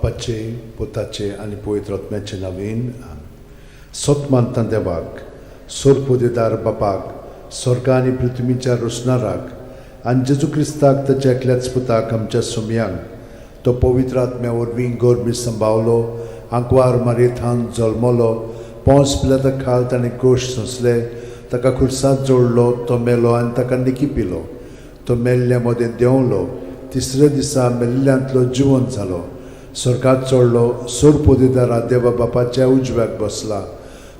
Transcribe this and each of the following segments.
बापाचे पुताचे आनी पवित्र आत्म्याचे नांवेन सत मानता देवाक सोरपोदेदार बापाक स्वर्गा आनी पृथ्वीच्या रोसणाराक आनी जेजू क्रिस्ताक ताच्या एकल्याच पुताक आमच्या सुमयांक तो पवित्र आत्म्या वरवीं गोरबी संभावलो आंकवार मारयेंत जल्मलो पोंस पिलाता खाल ताणें क्रूश सोंसले ताका खुर्सांत जोडलो तो मेलो आनी ताका निकी पिलो तो मेल्ल्या मदें देंवलो तिसऱ्या दिसा मेल्ल्यांतलो जिवंत जालो स्वर्गांत चडलो सोरपोदेदारा देवा बापाच्या उजव्याक बसला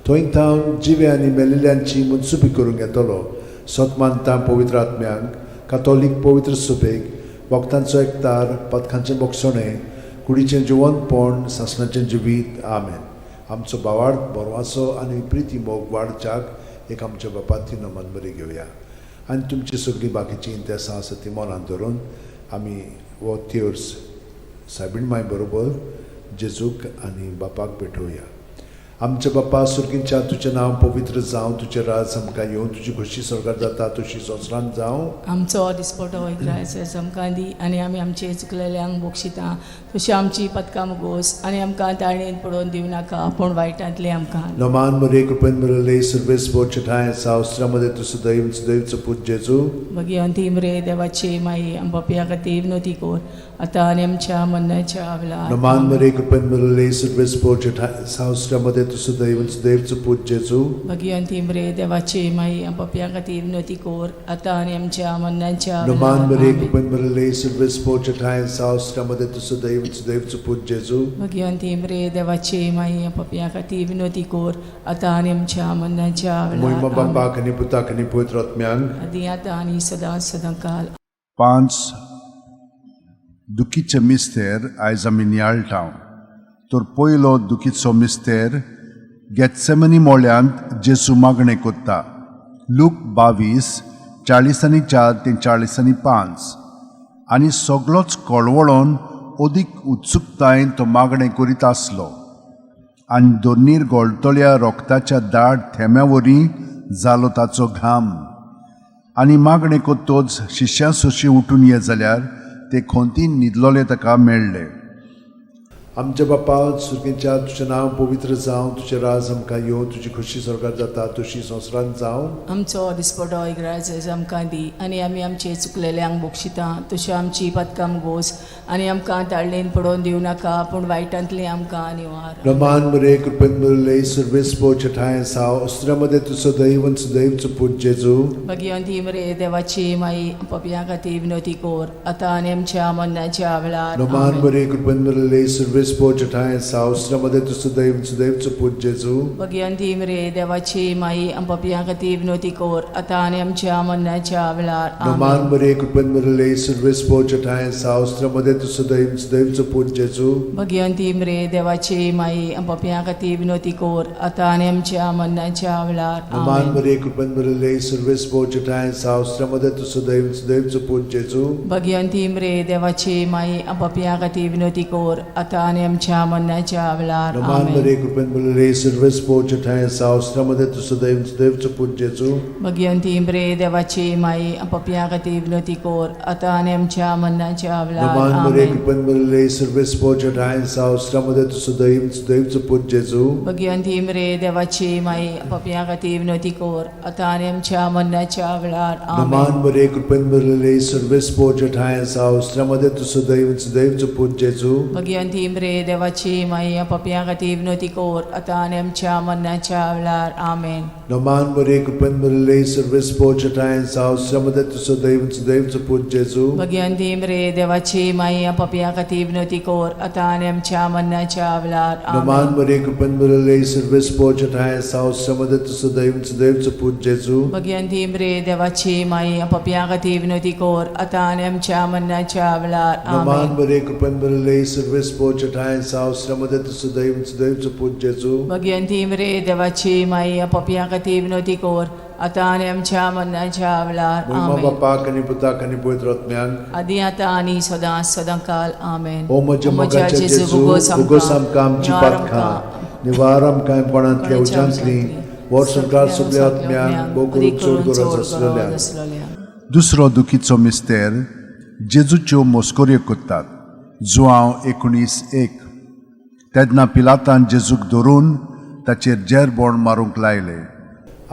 थंय थावन जिवे आनी मेलिल्ल्यांची मुनसुबी करूंक येतलो सतमानता पवित्र आत्म्यांक कातोलीक पवित्र सुबेक वखदांचो एकतार पथकांचें मोगसणें कुडीचें जिवंतपण सासणाचें जिवीत आमेन आमचो बावार्थ बरवासो आनी प्रिती मोग वाडच्याक एक आमच्या बापाची नमन बरी घेवया आनी तुमची सगळीं बाकीची इंतेसां आसा ती मनांत धरून आमी हो तिर्स सायबीण माय बरोबर जेजूक आनी बापाक भेटोवया आमचे बापा सुर्गींच्या तुजें नांव पवित्र जावं तुजें राज आमकां येवं तुजी खुशी स्वर्गांत जाता तशी संवसारांत जावं आमचो दिसपटो वयता आमकां दी आनी आमी आमचे चुकलेल्यांक बक्षिता तशी आमची पदकां मुगोस आनी आमकां ताळणेन पडोवन दिवं नाका पूण वायटांतले आमकां नमान मरे कृपेन मरले सर्वेस बोचे ठाय सावस्त्रामध्ये तुझं दैवचं पूज जेजू भगवंती मरे देवाचे माई आमच्या खातीर विनोती कोर आतां आनी आमच्या मरणाच्या वेळार नमान मरे कृपेन मरले सर्वेस बोचे ठाय सावस्त्रामध्ये तुझं दैवचं पूज जेजू भगवंती मरे देवाचे माई आमच्या खातीर विनोती कोर आतां आनी आमच्या मरणाच्या नमान मरे कृपेन मरले सर्वेस बोचे ठाय सावस्त्रामध्ये तुझं दैवचं पूज जेजू भगवंती मरे देवाचे माई आमच्या खातीर विनोती कोर आतां आनी आमच्या मरणाच्या महिमा वेळार बापाक आनी पुताक आनी पवित्र आत्म्यांक आदी आतां आनी सदां काल 5 दुखीचे मिस्तेर आयज आमी नियाळटाव तर पयलो दुखीचो मिस्तेर गेत्सेमनी मोळ्यांत जेजू मागणें कोत्ता लूक 22 40:4 ते 40:5 आनी सगळोच कळवळोन अदीक उत्सुकतायेन तो मागणें करीत आसलो आनी दोनीर गोळटोल्या रोगताच्या दाट थेंब्यावरी जालो ताचो घाम आनी मागणें कोत्तोच शिश्यां सोशी उठून ये जाल्यार ते खोंतीन न्हिदलोले ताका मेळ्ळे आमचे बापा सुर्गींच्या तुजें नांव पवित्र जावं तुजें राज आमकां येवं तुजी खुशी स्वर्गांत जाता तशी संवसारांत जावं आमचो दिसपटो इग्राज आमकां दी आनी आमी आमचे चुकलेल्यांक बक्षिता तशें आमची पदकां मुगोस आनी आमकां ताळणेन पडोवन दिवं नाका पूण वायटांतले आमकां निवार नमान मरे कृपेन मरले सर्वेस बोचे ठाय सावस्त्रामध्ये तुझं दैवचं पूज जेजू भगवंती मरे देवाची माई आमच्या खातीर विनोती कोर आतां आनी आमच्या मरणाच्या वेळार नमान मरे कृपेन मरले सर्वेस बोचे ठाय सावस्त्रामध्ये तुझं दैवचं पूज जेजू भगवंती मरे देवाची माई आमच्या खातीर विनोती कोर आतां आनी आमच्या मरणाच्या वेळार नमान मरे कृपेन मरले सर्वेस बोचे ठाय सावस्त्रामध्ये तुझं दैवचं पूज जेजू भगवंती मरे देवाची माई आमच्या खातीर विनोती कोर आतां आनी आमच्या मरणाच्या वेळार नमान मरे कृपेन मरले सर्वेस बोचे ठाय सावस्त्रामध्ये तुझं दैवचं पूज जेजू भगवंती मरे देवाची माई आमच्या खातीर विनोती कोर आतां आनी आमच्या मरणाच्या वेळार नमान मरे कृपेन मरले सर्वेस बोचे ठाय सावस्त्रामध्ये तुझं दैवचं पूज जेजू भगवंती मरे देवाची माई आमच्या खातीर विनोती कोर आतां आनी आमच्या मरणाच्या वेळार नमान मरे कृपेन मरले सर्वेस बोचे ठाय सावस्त्रामध्ये तुझं दैवचं पूज जेजू भगवंती मरे देवाची माई आमच्या खातीर विनोती कोर आतां आनी आमच्या मरणाच्या वेळार नमान मरे कृपेन मरले सर्वेस बोचे ठाय सावस्त्रामध्ये तुझं दैवचं पूज जेजू भगवंती मरे देवाची माई आमच्या खातीर विनोती कोर आतां आनी आमच्या मरणाच्या वेळार आमेन नमान मरे कृपेन मरले सर्वेस बोचे ठाय सावस्त्रामध्ये तुझं दैवचं पूज जेजू भगवंती मरे देवाची माई आमच्या खातीर विनोती कोर आतां आनी आमच्या मरणाच्या वेळार नमान मरे कृपेन मरले सर्वेस बोचे ठाय सावस्त्रामध्ये तुझं दैवचं पूज जेजू भगवंती मरे देवाची माई आमच्या खातीर विनोती कोर आतां आनी आमच्या मरणाच्या वेळार नमान मरे कृपेन मरले सर्वेस बोचे ठाय सावस्त्रामध्ये तुझं दैवचं पूज जेजू भगवंती मरे देवाची माई आमच्या खातीर विनोती कोर आतां आनी आमच्या मरणाच्या वेळार महिमा बापाक आनी पुताक आनी पवित्र आत्म्यांक आदी आतां आनी सदां काल आमेन ओ म्हज्या मोगाचे जेजू उगोस आमकां आमची पातकां निवार आमकां पणांतल्या उज्यांतली वर सरकार सगळ्या आत्म्यांक भोव करून चड गरज आसलेल्या दुसरो दुखीचो मिस्तेर जेजूच्यो मोस्कोऱ्यो कोत्तात जुआंव 19:1 तेन्ना पिलातान जेजूक धरून ताचेर जेरबोण मारूंक लायले.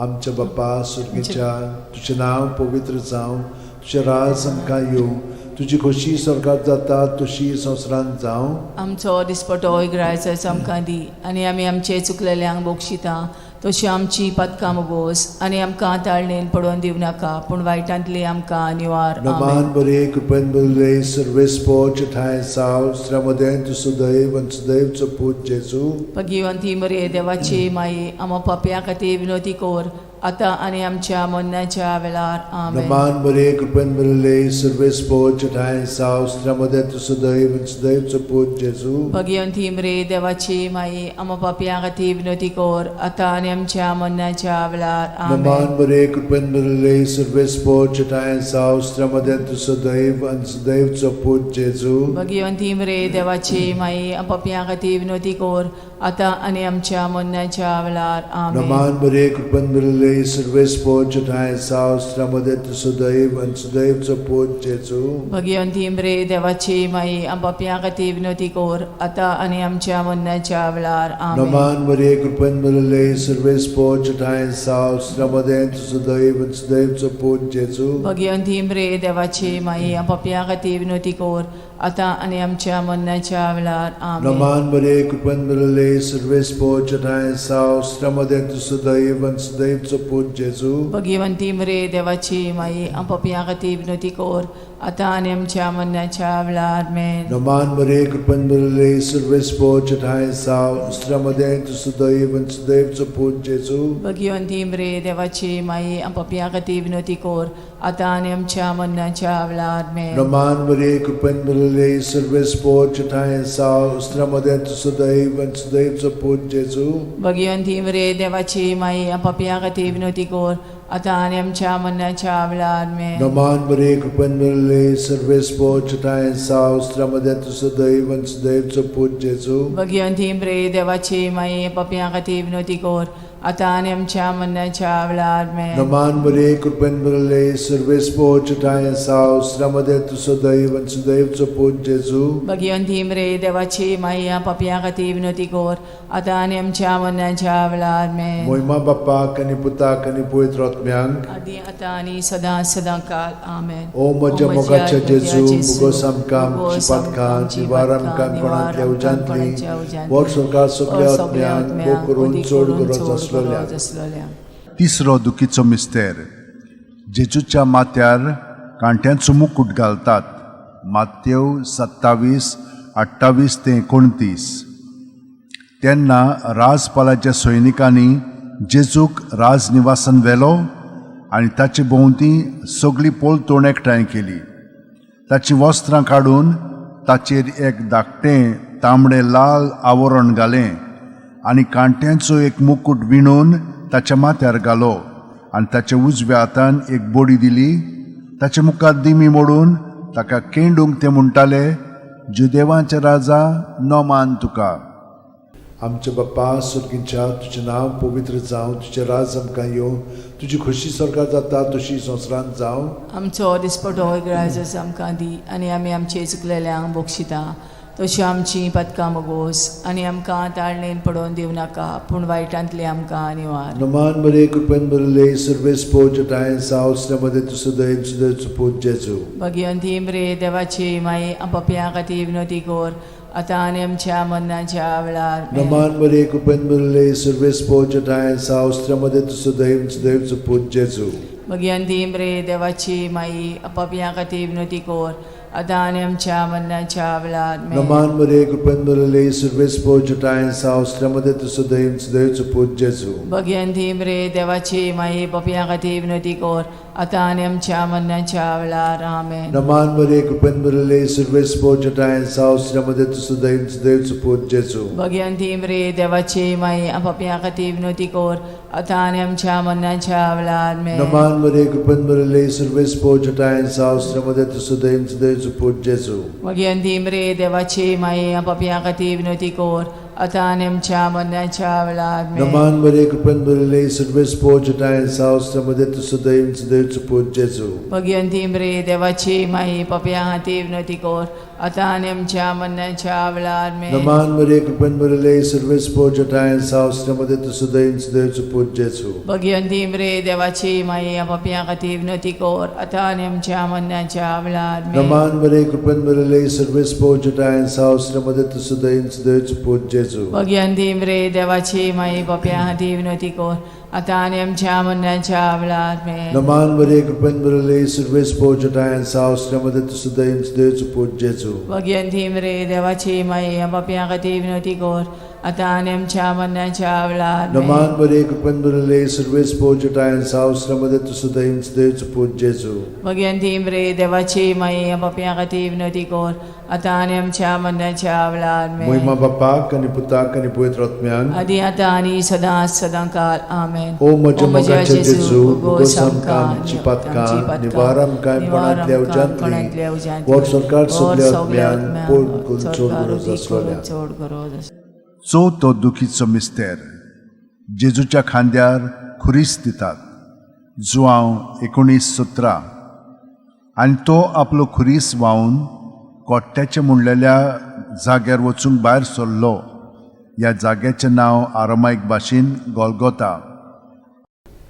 आमच्या बाप्पा सुर्गेच्या तुझें नांव पवित्र जावं, तुझें राज आमकां येवं, तुजी खोशी स्वर्गांत जाता तशी संवसारांत जावं. आमचो दिसपटो इग्रायचो आमकां दी, आनी आमी आमचे चुकलेल्यांक बोगशिता तशी आमची पदकां मोगोस, आनी आमकां ताळणेन पडोवन दिवं नाका, पूण वायटांतली आमकां निवार. नमान बरे कृपेन बरले सर्वेस्पो ठाय साव श्रमदेन तु सदैव आनी सदैवचो पूत जेजू. भगिवंती मरे देवाची माई, आमो पाप्या खातीर विनोदी कोर, आतां आनी आमच्या मरणाच्या वेळार. आमेन. नमान बरे कृपेन बरले सर्वेस्पो ठाय साव श्रमदेन तु सदैव आनी सदैवचो पूत जेजू. भगिवंती मरे देवाची माई, आमो पाप्या खातीर विनोदी कोर, आतां आनी आमच्या मरणाच्या वेळार. आमेन. नमान बरे कृपेन बरले सर्वेस्पो ठाय साव श्रमदेन तु सदैव आनी सदैवचो पूत जेजू. भगिवंती मरे देवाची माई, आमो पाप्या खातीर विनोदी कोर, आतां आनी आमच्या मरणाच्या वेळार. आमेन. नमान बरे कृपेन बरले सर्वेस्पो ठाय साव श्रमदेन तु सदैव आनी सदैवचो पूत जेजू. भगिवंती मरे देवाची माई, आमो पाप्या खातीर विनोदी कोर, आतां आनी आमच्या मरणाच्या वेळार. आमेन. नमान बरे कृपेन बरले सर्वेस्पो ठाय साव श्रमदेन तु सदैव आनी सदैवचो पूत जेजू. भगिवंती मरे देवाची माई, आमो पाप्या खातीर विनोदी कोर, आतां आनी आमच्या मरणाच्या वेळार. आमेन. नमान बरे कृपेन बरले सर्वेस्पो ठाय साव श्रमदेन तु सदैव आनी सदैवचो पूत जेजू. भगिवंती मरे देवाची माई, आमो पाप्या खातीर विनोदी कोर, आतां आनी आमच्या मरणाच्या वेळार. आमेन. नमान बरे कृपेन बरले सर्वेस्पो ठाय साव श्रमदेन तु सदैव आनी सदैवचो पूत जेजू. भगिवंती मरे देवाची माई, आमो पाप्या खातीर विनोदी कोर, आतां आनी आमच्या मरणाच्या वेळार. आमेन. नमान बरे कृपेन बरले सर्वेस्पो ठाय साव श्रमदेन तु सदैव आनी सदैवचो पूत जेजू. भगिवंती मरे देवाची माई, आमो पाप्या खातीर विनोदी कोर, आतां आनी आमच्या मरणाच्या वेळार. आमेन. नमान बरे कृपेन बरले सर्वेस्पो ठाय साव श्रमदेन तु सदैव आनी सदैवचो पूत जेजू. भगिवंती मरे देवाची माई, आमो पाप्या खातीर विनोदी कोर, आतां आनी आमच्या मरणाच्या वेळार. आमेन. नमान बरे कृपेन बरले सर्वेस्पो ठाय साव श्रमदेन तु सदैव आनी सदैवचो पूत जेजू. भगिवंती मरे देवाची माई, आमो पाप्या खातीर विनोदी कोर, आतां आनी आमच्या मरणाच्या वेळार. आमेन. मोहिमा बापाक आनी पुताक आनी पवित्र आत्म्यांक. आदी आतां आनी सदां काल. आमेन. ओ म्हज्या मोगाच्या जेजू, मुगोस आमकां आमची पदकां, निवार आमकां कोणांतल्या उज्यांतली, वर सरकार सगळ्या आत्म्यांक भोव करून चड गरज आसलेल्या. तिसरो दुखीचो मिस्तेर. जेजूच्या माथ्यार कांट्यांचो मुकुट घालतात. मात्येव 27:28-29. तेन्ना राजपालाच्या सैनिकांनी जेजूक राजनिवासान व्हेलो आनी ताचे भोंवती सगळी पोलतोण एकठांय केली. ताची वस्त्रां काडून ताचेर एक धाकटें तांबडें लाल आवरण घालें आनी कांट्यांचो एक मुकुट विणून ताच्या माथ्यार घालो आनी ताच्या उजव्या हातान एक बोडी दिली. ताच्या मुखार दिमी मोडून ताका केंडूंक ते म्हणटाले, जुदेवांचे राजा नोमान तुका. आमचे बाप्पा सुर्गीच्या तुजें नांव पवित्र जावं, तुजें राज आमकां येवं, तुजी खोशी स्वर्गांत जाता तशी संवसारांत जावं. आमचो दिसपटो इग्रायचो आमकां दी, आनी आमी आमचे चुकलेल्यांक बोगशिता तशी आमची पदकां मोगोस, आनी आमकां ताळणेन पडोवन दिवं नाका, पूण वायटांतली आमकां निवार. नमान बरे कृपेन बरले सर्वेस्पो ठाय साव श्रमदेन तु सदैव आनी सदैवचो पूत जेजू. भगिवंती मरे देवाची माई, आमो पाप्या खातीर विनोदी कोर, आतां आनी आमच्या मरणाच्या वेळार. आमेन. नमान बरे कृपेन बरले सर्वेस्पो ठाय साव श्रमदेन तु सदैव आनी सदैवचो पूत जेजू. भगिवंती मरे देवाची माई, आमो पाप्या खातीर विनोदी कोर, आतां आनी आमच्या मरणाच्या वेळार. आमेन. नमान बरे कृपेन बरले सर्वेस्पो ठाय साव श्रमदेन तु सदैव आनी सदैवचो पूत जेजू. भगिवंती मरे देवाची माई, पाप्या खातीर विनोदी कोर, आतां आनी आमच्या मरणाच्या वेळार. आमेन. नमान बरे कृपेन बरले सर्वेस्पो ठाय साव श्रमदेन तु सदैव आनी सदैवचो पूत जेजू. भगिवंती मरे देवाची माई, आमो पाप्या खातीर विनोदी कोर, आतां आनी आमच्या मरणाच्या वेळार. आमेन. नमान बरे कृपेन बरले सर्वेस्पो ठाय साव श्रमदेन तु सदैव आनी सदैवचो पूत जेजू. भगिवंती मरे देवाची माई, आमो पाप्या खातीर विनोदी कोर, आता आणि आमच्या मरणाच्या वेळार आमेन. नमान बरे कृपन बरले सर्वेस पोचटाय सावस्त्रमध्ये तुझं देवचं पूज जेजू. भगवंती मरे देवाची माई पप्या हाती विनंती कर आता आणि आमच्या मरणाच्या वेळार आमेन. नमान बरे कृपन बरले सर्वेस पोचटाय सावस्त्रमध्ये तुझं देवचं पूज जेजू. भगवंती मरे देवाची माई पप्या हाती विनंती कर आता आणि आमच्या मरणाच्या वेळार आमेन. नमान बरे कृपन बरले सर्वेस पोचटाय सावस्त्रमध्ये तुझं देवचं पूज जेजू. भगवंती मरे देवाची माई पप्या हाती विनंती कर आता आणि आमच्या मरणाच्या वेळार आमेन. नमान बरे कृपन बरले सर्वेस पोचटाय सावस्त्रमध्ये तुझं देवचं पूज जेजू. भगवंती मरे देवाची माई पप्या हाती विनंती कर आता आणि आमच्या मरणाच्या वेळार आमेन. नमान बरे कृपन बरले सर्वेस पोचटाय सावस्त्रमध्ये तुझं देवचं पूज जेजू. भगवंती मरे देवाची माई पप्या हाती विनंती कर आता आणि आमच्या मरणाच्या वेळार आमेन. महिमा बापाक आणि पुताक आणि पवित्र आत्म्यांक आदी आता आणि सदांकाळ आमेन. ओ म्हज्या मोगाचे जेजू उगोस आमकां आमची पातकां निवार आमकां पणांतल्या उज्यांतली वर सरकार सगल्या आत्म्यांक पोट चोड गरज आसलोल्या. चोड गरज चवथो दुखीचो मिस्तेर जेजूच्या खांद्यार खुरीस दितात. जुआंव 19:17. आनी तो आपलो खुरीस व्हांवन कोट्ट्याचे मुणलेल्या जाग्यार वचूंक भायर सरलो. ह्या जाग्याचें नांव आरामायक भाशेन गोलगोथा.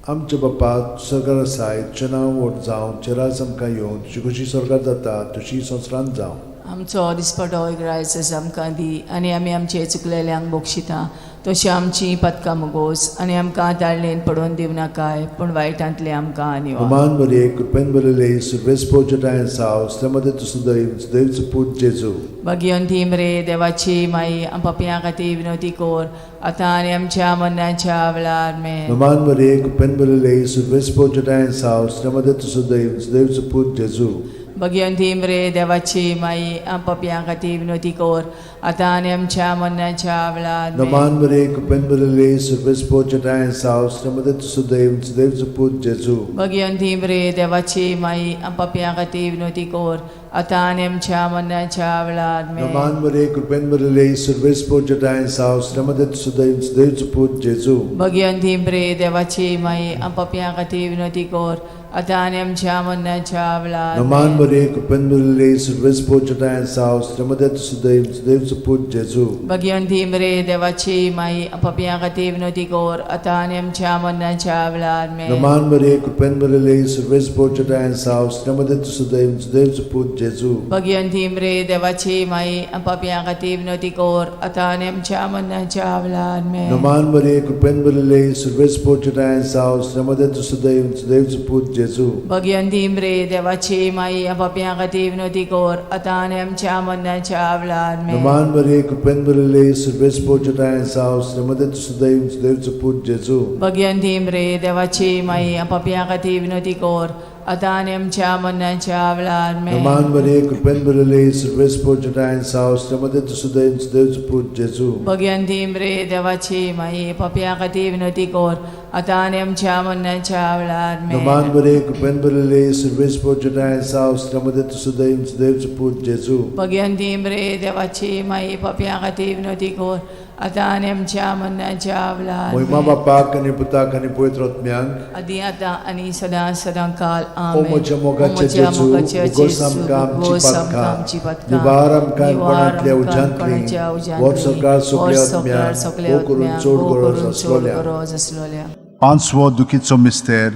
आमच्या बापा स्वर्गार आसाय तुजें नांव व्हड जावं चेरास आमकां येवं तुजी कशी स्वर्गार जाता तशी संवसारांत जावं. आमचो दिसपटो रायस आमकां दी आनी आमी आमचे चुकलेल्यांक बोक्षिता तशी आमची पदकां मोगोस आनी आमकां ताळणेन पडोवन दिव नाकाय पूण वायटांतले आमकां निवार. नमान बरे कृपेन बरले सर्वेस पोचटाय सावस्त्रमध्ये तुझं देवचं पूज जेजू. भगवंती मरे देवाची माई पप्या खातीर विनंती कर आता आनी आमच्या मरणाच्या वेळार आमेन. नमान बरे कृपेन बरले सर्वेस पोचटाय सावस्त्रमध्ये तुझं देवचं पूज जेजू. भगवंती मरे देवाची माई पप्या खातीर विनंती कर आता आनी आमच्या मरणाच्या वेळार आमेन. नमान बरे कृपेन बरले सर्वेस पोचटाय सावस्त्रमध्ये तुझं देवचं पूज जेजू. भगवंती मरे देवाची माई पप्या खातीर विनंती कर आता आनी आमच्या मरणाच्या वेळार आमेन. नमान बरे कृपेन बरले सर्वेस पोचटाय सावस्त्रमध्ये तुझं देवचं पूज जेजू. भगवंती मरे देवाची माई पप्या खातीर विनंती कर आता आनी आमच्या मरणाच्या वेळार आमेन. नमान बरे कृपेन बरले सर्वेस पोचटाय सावस्त्रमध्ये तुझं देवचं पूज जेजू. भगवंती मरे देवाची माई पप्या खातीर विनंती कर आता आनी आमच्या मरणाच्या वेळार आमेन. नमान बरे कृपेन बरले सर्वेस पोचटाय सावस्त्रमध्ये तुझं देवचं पूज जेजू. भगवंती मरे देवाची माई पप्या खातीर विनंती कर आता आनी आमच्या मरणाच्या वेळार आमेन. नमान बरे कृपेन बरले सर्वेस पोचटाय सावस्त्रमध्ये तुझं देवचं पूज जेजू. भगवंती मरे देवाची माई पप्या खातीर विनंती कर आता आनी आमच्या मरणाच्या वेळार आमेन. नमान बरे कृपेन बरले सर्वेस पोचटाय सावस्त्रमध्ये तुझं देवचं पूज जेजू. भगवंती मरे देवाची माई पप्या खातीर विनंती कर आता आनी आमच्या मरणाच्या वेळार आमेन. नमान बरे कृपेन बरले सर्वेस पोचटाय सावस्त्रमध्ये तुझं देवचं पूज जेजू. भगवंती मरे देवाची माई पप्या खातीर विनंती कर आता आनी आमच्या मरणाच्या वेळार आमेन. नमान बरे कृपेन बरले सर्वेस पोचटाय सावस्त्रमध्ये तुझं देवचं पूज जेजू. भगवंती मरे देवाची माई पप्या खातीर विनंती कर आता आनी आमच्या मरणाच्या वेळार महिमा आमेन. बापाक आणि पुताक आणि पवित्र आत्म्यांक आदी आता आणि सदांकाळ ओ आमेन. म्हज्या मोगाचे ओ म्हज्या जेजू मोगाचे उगोस जेजू, आमकां उगोस आमकां आमची आमची पातकां पातकां निवार आमकां निवार कोणांतल्या आमकां उज्यांतली कोणाच्या उज्यांतली वर सरकार सगल्या सगळ्या आत्म्यांक ओ करून चोड गरज आसलोल्या. गरज आसलोल्या. 5वो दुखीचो मिस्तेर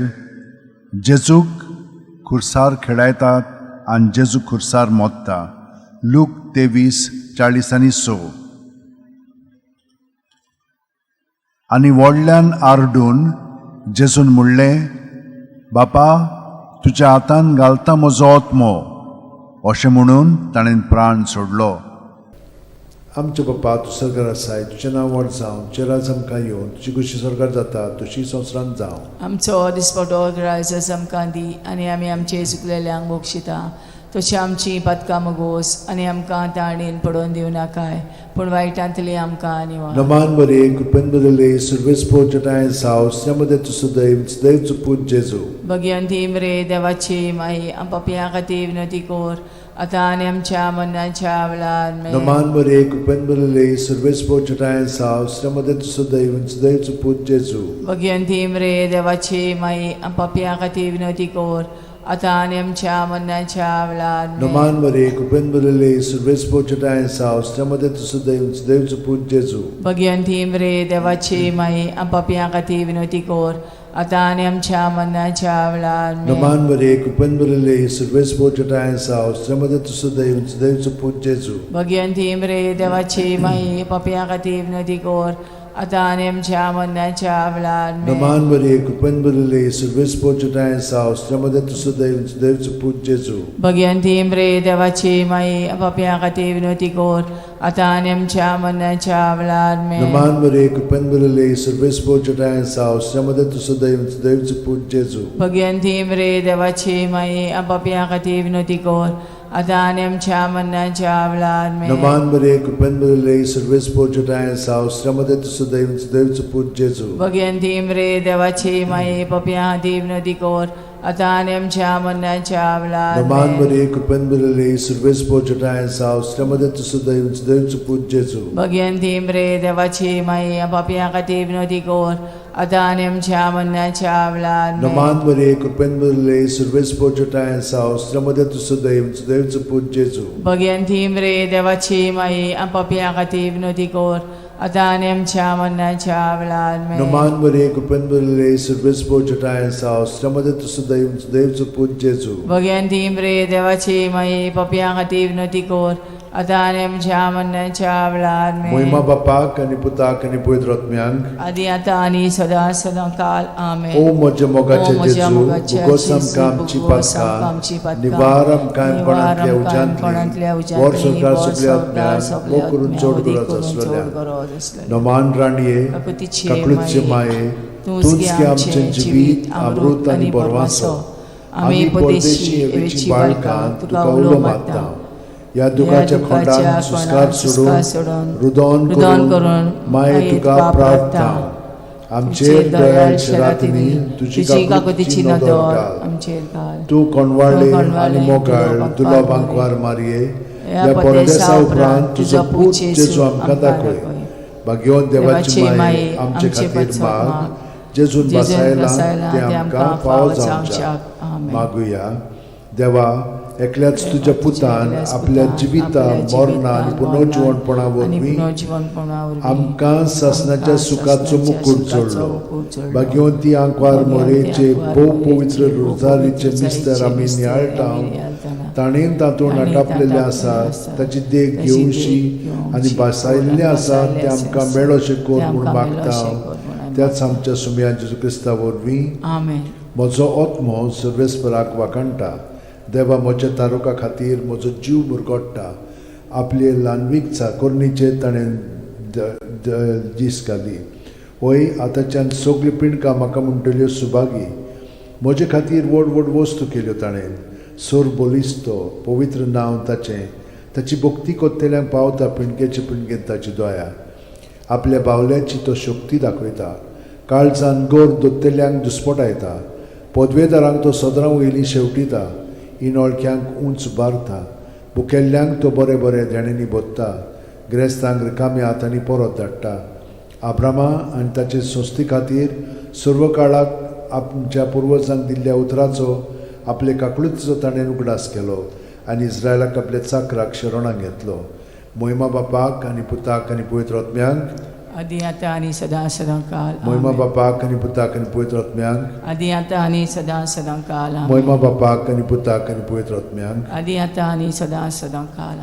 जेजूक खुर्सार खेळायतात आनी जेजू खुर्सार मोडटा. लूक 23:40-6. आनी व्हडल्यान आरडून जेजून म्हणलें, बापा तुज्या हातान घालता म्हजो आत्मो. अशें म्हणून ताणें प्राण सोडलो. आमचे बापा तूं स्वर्गार आसाय तुजें नांव व्हड जावं चेरास आमकां येवं तुजी कशी स्वर्गार जाता तशी संवसारांत जावं. आमचो दिसपटो रायस आमकां दी आनी आमी आमचे चुकलेल्यांक बोक्षिता तशी आमची पदकां मोगोस आनी आमकां ताळणेन पडोवन दिवं नाकाय पूण वायटांतली आमकां निवार. Naman Maria, Kupenbele, Silvespo Jatayan's house, Samadet Sudaim, Sdev Suput Jesu. Bhagwanti मरे देवाची माई आम पापयां खातीर विनंती कोर आतां आनी आमच्या मरणाच्या वेळार Naman Maria, Kupenbele, Silvespo Jatayan's house, Samadet Sudaim, Sdev Suput Jesu. Bhagwanti मरे देवाची माई आम पापयां खातीर विनंती कोर आतां आनी आमच्या मरणाच्या वेळार Naman Maria, Kupenbele, Silvespo Jatayan's house, Samadet Sudaim, Sdev Suput Jesu. Bhagwanti मरे देवाची माई आम पापयां खातीर विनंती कोर आतां आनी आमच्या मरणाच्या वेळार Naman Maria, Kupenbele, Silvespo Jatayan's house, Samadet Sudaim, Sdev Suput Jesu. Bhagwanti मरे देवाची माई पापयां खातीर विनंती कोर आतां आनी आमच्या मरणाच्या वेळार Naman Maria, Kupenbele, Silvespo Jatayan's house, Samadet Sudaim, Sdev Suput Jesu. Bhagwanti मरे देवाची माई पापयां खातीर विनंती कोर आतां आनी आमच्या मरणाच्या वेळार Naman Maria, Kupenbele, Silvespo Jatayan's house, Samadet Sudaim, Sdev Suput Jesu. Bhagwanti मरे देवाची माई पापयां खातीर विनंती कोर आतां आनी आमच्या मरणाच्या वेळार Naman Maria, Kupenbele, Silvespo Jatayan's house, Samadet Sudaim, Sdev Suput Jesu. Bhagwanti मरे देवाची माई पापयां खातीर विनंती कोर आतां आनी आमच्या मरणाच्या वेळार Naman Maria, Kupenbele, Silvespo Jatayan's house, Samadet Sudaim, Sdev Suput Jesu. Bhagwanti मरे देवाची माई पापयां खातीर विनंती कोर आतां आनी आमच्या मरणाच्या वेळार Naman Maria, Kupenbele, Silvespo Jatayan's house, Samadet Sudaim, Sdev Suput Jesu. Bhagwanti मरे देवाची माई पापयां खातीर विनंती कोर आतां आनी आमच्या मरणाच्या वेळार Naman Maria, Kupenbele, Silvespo Jatayan's house, Samadet Sudaim, Sdev Suput Jesu. Bhagwanti मरे देवाची माई पापयां खातीर विनंती कोर आतां आनी आमच्या मरणाच्या वेळार Moima Bapak आणि Putak आणि Pavitr Atmyank. आदी आतां आनी सदां सदां काल आमेन. O म्हज्या मोगाचे जेजू, भुगोस आमकां आमची पातकां, निवार आमकां काणकोणांतल्या उज्यांतली, वर सरकार सगळ्या आत्म्यांक, वो करून चड गरज आसलेल्या. नमान राणये, काकुळीचे माये, तूंच घे आमचें जिवीत, अमृत आनी बोरवांसो. आमी परदेशी येवेची बाळकां तुका उलो मारता. या दुखाच्या खोंडान सुस्कार सोडून रुदोन करून माये तुका प्रार्थना. आमचेर दयाळशे रातनी तुजी काकुतीची नदर घाल. आमचेर घाल. तूं कोणवाळे आनी मोगाळ दुलोबांक वार मारये. या परदेसा उपरांत तुजो पूत जेजू आमकां दाखय. भाग्यवान देवाची माये आमचे खातीर माग. जेजून बसायला ते आमकां फावो जावच्याक मागुया. देवा, एकल्याच तुज्या पुतान आपल्या जिविता मरणा आनी पुनर्जीवनपणा वरवीं आमकां सासणाच्या सुखाचो मुकूट जोडलो. भाग्यवंती आंकवार मोरेचे भोव पवित्र रोजारीचे मिस्तर आमी नियाळटाव. ताणेन तातूंत आटापलेले आसा ताची देख घेवशी आनी बसायल्ले आसा ते आमकां मेळ अशें कोर म्हूण मागता. त्याच आमच्या सुमया जेजू क्रिस्ता वरवीं म्हजो आत्मो सर्वेस्पराक वाकणटा. देवा, म्हज्या तारुका खातीर म्हजो जीव मुरगोडटा. आपले ल्हानवीक चाकोरणीचे ताणें दीस घाली. होय, आतांच्यान सगळी पिणकां म्हाका म्हणटल्यो सुभागी. म्हजे खातीर व्हड व्हड वस्तू केल्यो ताणें. सोर बोलिस्तो, पवित्र नांव ताचें. ताची भक्ती कोत्तेल्यांक पावता पिणकेचे पिणकेन ताची दोया. आपल्या बावल्याची तो शक्ती दाखयता. काळजान गोर दोत्तेल्यांक दुस्पटायता. पदवेदारांक तो सदरां वयली शेवटिता. इनोळख्यांक उंच उबारता. भुकेल्ल्यांक तो बरें बरें देणेनी बोत्ता. गिरेस्तांक रिकाम्या हातांनी परत धाडटा. आब्रामा आनी ताचे संस्थे खातीर सर्व काळाक आमच्या पुर्वजांक दिल्ल्या उतराचो आपले काकुळीचो ताणें उगडास केलो आनी इस्रायलाक आपल्या चाकराक शरणांत घेतलो. मोहिमा बापाक आनी पुताक आनी पवित्र आत्म्यांक आदी आतां आनी सदां सदां काल. मोहिमा बापाक आनी पुताक आनी पवित्र आत्म्यांक. आदी आतां आनी सदां सदां काल. मोहिमा बापाक आनी पुताक आनी पवित्र आत्म्यांक. आदी आतां आनी सदां सदां काल.